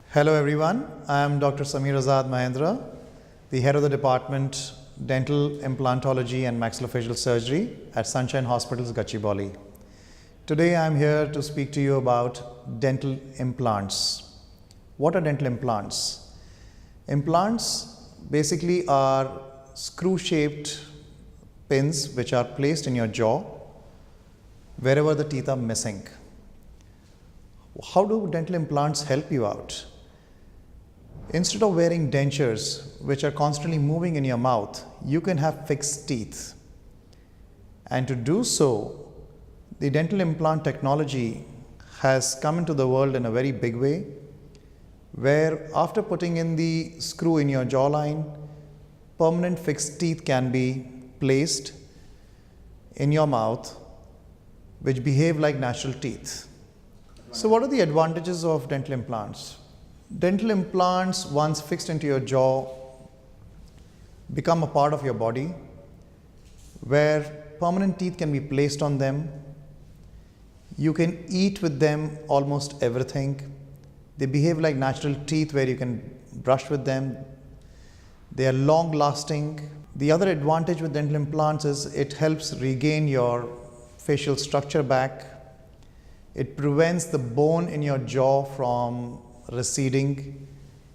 Hello everyone, I am Dr. Mahendra, the head of the department Dental Implantology and Maxillofacial Surgery at Sunshine Hospitals Gachibowli. Today I am here to speak to you about dental implants. What are dental implants? Implants basically are screw-shaped pins which are placed in your jaw wherever the teeth are missing. How do dental implants help you out? Instead of wearing dentures which are constantly moving in your mouth, you can have fixed teeth. And to do so, the dental implant technology has come into the world in a very big way, where after putting in the screw in your jawline, permanent fixed teeth can be placed in your mouth which behave like natural teeth. So what are the advantages of dental implants? Dental implants, once fixed into your jaw, become a part of your body where permanent teeth can be placed on them. You can eat with them almost everything. They behave like natural teeth where you can brush with them. They are long lasting. The other advantage with dental implants is it helps regain your facial structure back. It prevents the bone in your jaw from receding.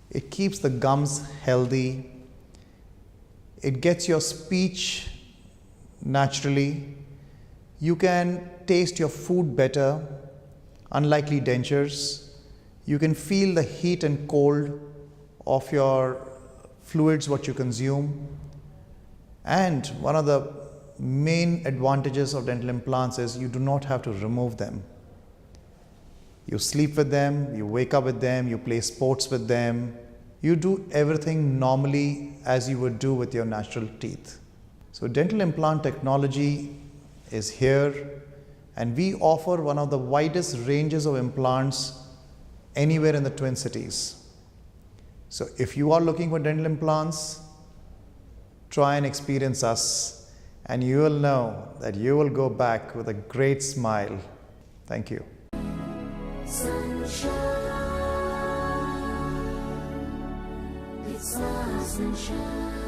It keeps the gums healthy. It gets your speech naturally. You can taste your food better, unlikely dentures. You can feel the heat and cold of your fluids, what you consume. And one of the main advantages of dental implants is you do not have to remove them. You sleep with them, you wake up with them, you play sports with them. You do everything normally as you would do with your natural teeth. So dental implant technology is here, and we offer one of the widest ranges of implants anywhere in the Twin Cities. So if you are looking for dental implants, try and experience us, and you will know that you will go back with a great smile. Thank you. Sunshine, it's our sunshine.